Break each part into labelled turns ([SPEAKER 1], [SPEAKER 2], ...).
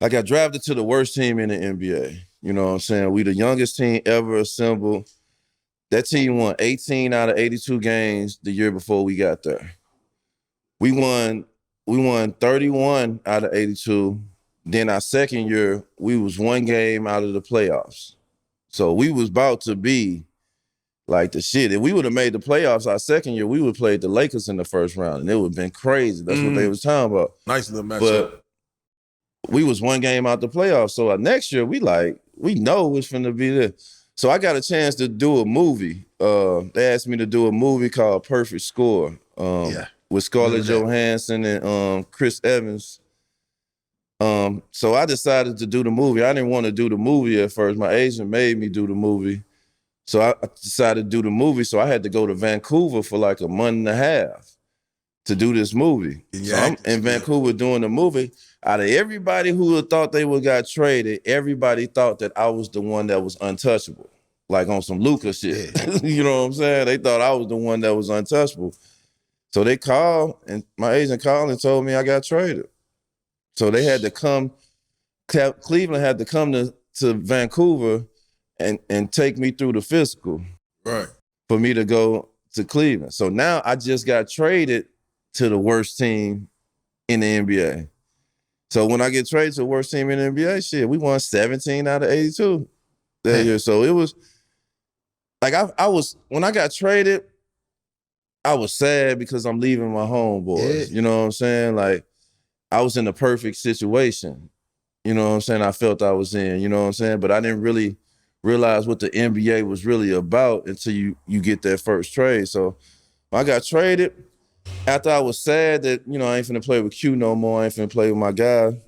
[SPEAKER 1] I got drafted to the worst team in the NBA. You know what I'm saying? We the youngest team ever assembled. That team won 18 out of 82 games the year before we got there. We won 31 out of 82. Then our second year, we was one game out of the playoffs. So we was about to be like the shit. If we would have made the playoffs our second year, we would have played the Lakers in the first round, and it would have been crazy. That's what they was talking about.
[SPEAKER 2] Nice little matchup.
[SPEAKER 1] But we was one game out the playoffs. So our next year, we know it's finna be there. So I got a chance to do a movie. They asked me to do a movie called Perfect Score with Scarlett Johansson and Chris Evans. So I decided to do the movie. I didn't want to do the movie at first. My agent made me do the movie. So I decided to do the movie. So I had to go to Vancouver for like a month and a half to do this movie. So I'm in Vancouver doing the movie. Out of everybody who thought they would got traded, everybody thought that I was the one that was untouchable. Like on some Luka shit. Yeah. You know what I'm saying? They thought I was the one that was untouchable. So they called, and my agent called and told me I got traded. So they had to come, Cleveland had to come to Vancouver and take me through the physical.
[SPEAKER 2] Right.
[SPEAKER 1] For me to go to Cleveland. So now I just got traded to the worst team in the NBA. So when I get traded to the worst team in the NBA, shit, we won 17 out of 82 that year. So it was like I was, when I got traded, I was sad because I'm leaving my homeboys. Yeah. You know what I'm saying? Like, I was in the perfect situation. You know what I'm saying? I felt I was in, you know what I'm saying? But I didn't really realize what the NBA was really about until you get that first trade. So I got traded. After I was sad that, I ain't finna play with Q no more, I ain't finna play with my guy,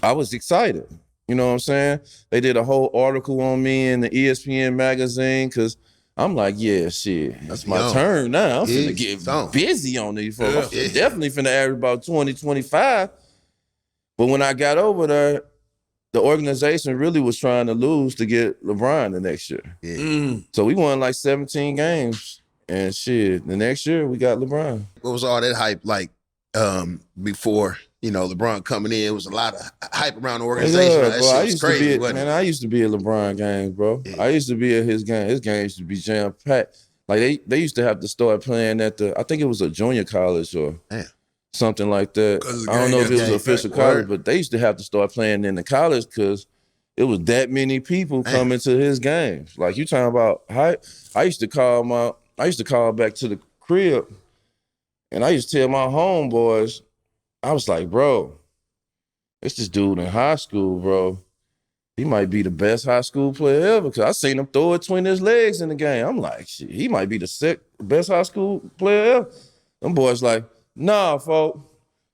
[SPEAKER 1] I was excited. You know what I'm saying? They did a whole article on me in the ESPN magazine because I'm like, yeah, shit, it's my turn now. I'm finna get busy on these folks. I'm definitely finna average about 20, 25. But when I got over there, the organization really was trying to lose to get LeBron the next year. Yeah. So we won like 17 games. And shit, the next year we got LeBron.
[SPEAKER 3] What was all that hype like before, LeBron coming in? It was a lot of hype around the organization.
[SPEAKER 1] Yeah, bro, I used to be at LeBron games, bro. Yeah. I used to be at his game. His game used to be jam-packed. Like they used to have to start playing at I think it was a junior college or something like that. I don't know if it was an official college, but they used to have to start playing in the college because it was that many people coming to his games. Like you talking about hype. I used to call back to the crib, and I used to tell my homeboys, I was like, bro, it's this dude in high school, bro. He might be the best high school player ever, because I seen him throw it between his legs in the game. I'm like, shit, he might be the best high school player ever. Them boys like, nah, folk,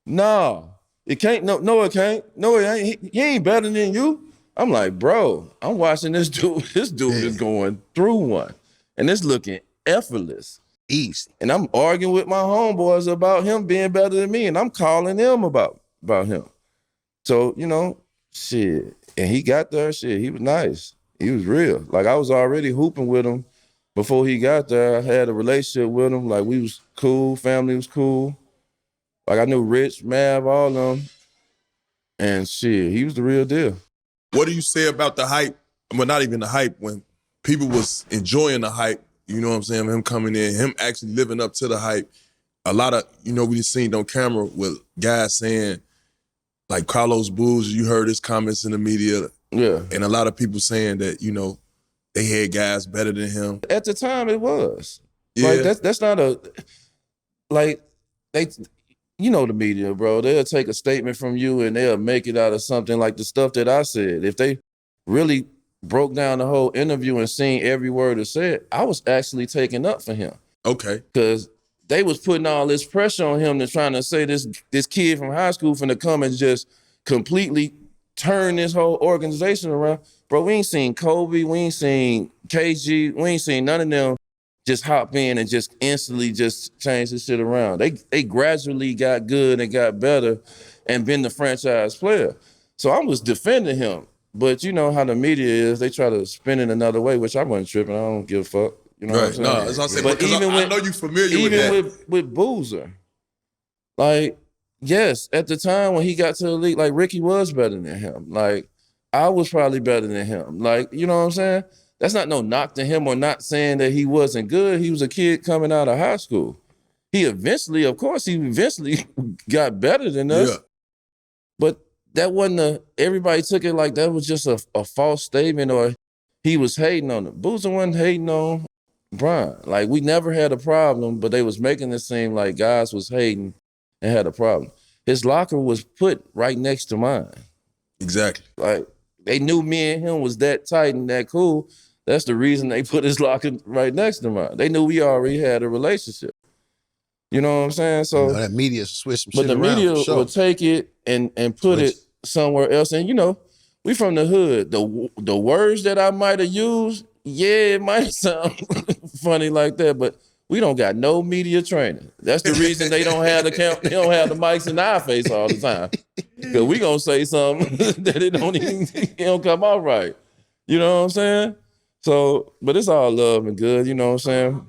[SPEAKER 1] nah. It can't, no, it can't. No, it ain't. He ain't better than you. I'm like, bro, I'm watching this dude. This dude is going through one, and it's looking effortless.
[SPEAKER 3] East.
[SPEAKER 1] And I'm arguing with my homeboys about him being better than me, and I'm calling them about him. So, shit. And he got there, shit, he was nice. He was real. Like, I was already hooping with him before he got there. I had a relationship with him. Like, we was cool, family was cool. Like, I knew Rich, Mav, all of them. And shit, he was the real deal.
[SPEAKER 2] What do you say about the hype? Well, not even the hype, when people was enjoying the hype, you know what I'm saying, him coming in, him actually living up to the hype. A lot of, we just seen on camera with guys saying, like Carlos Boozer, you heard his comments in the media.
[SPEAKER 1] Yeah.
[SPEAKER 2] And a lot of people saying that, they had guys better than him.
[SPEAKER 1] At the time, it was.
[SPEAKER 2] Yeah.
[SPEAKER 1] Like, that's not the media, bro. They'll take a statement from you and they'll make it out of something like the stuff that I said. If they really broke down the whole interview and seen every word it said, I was actually taking up for him.
[SPEAKER 2] Okay.
[SPEAKER 1] Because they was putting all this pressure on him to trying to say this kid from high school finna come and just completely turn this whole organization around. Bro, we ain't seen Kobe, we ain't seen KG, we ain't seen none of them just hop in and just instantly just change this shit around. They gradually got good and got better and been the franchise player. So I was defending him. But you know how the media is, they try to spin it another way, which I wasn't tripping. I don't give a fuck. You know what I'm saying?
[SPEAKER 2] No, that's what I'm saying. But even I know you're familiar with that.
[SPEAKER 1] Even with Boozer, like, Yes, at the time when he got to the league, like Ricky was better than him. Like I was probably better than him. Like, you know what I'm saying? That's not no knock to him or not saying that he wasn't good. He was a kid coming out of high school. He eventually got better than us.
[SPEAKER 2] Yeah.
[SPEAKER 1] But that wasn't everybody took it like that was just a false statement or he was hating on it. Boozer wasn't hating on Bron. Like we never had a problem, but they was making it seem like guys was hating and had a problem. His locker was put right next to mine.
[SPEAKER 2] Exactly.
[SPEAKER 1] Like they knew me and him was that tight and that cool. That's the reason they put his locker right next to mine. They knew we already had a relationship. You know what I'm saying? So
[SPEAKER 3] that media switched some
[SPEAKER 1] but
[SPEAKER 3] shit
[SPEAKER 1] the
[SPEAKER 3] around.
[SPEAKER 1] media
[SPEAKER 3] For sure.
[SPEAKER 1] will take it and put it somewhere else. And you know, we from the hood. The words that I might have used, yeah, it might sound funny like that, but we don't got no media training. That's the reason they don't have the mics in our face all the time. Cause we gonna say something that it don't come out right. You know what I'm saying? So, but it's all love and good, you know what I'm saying?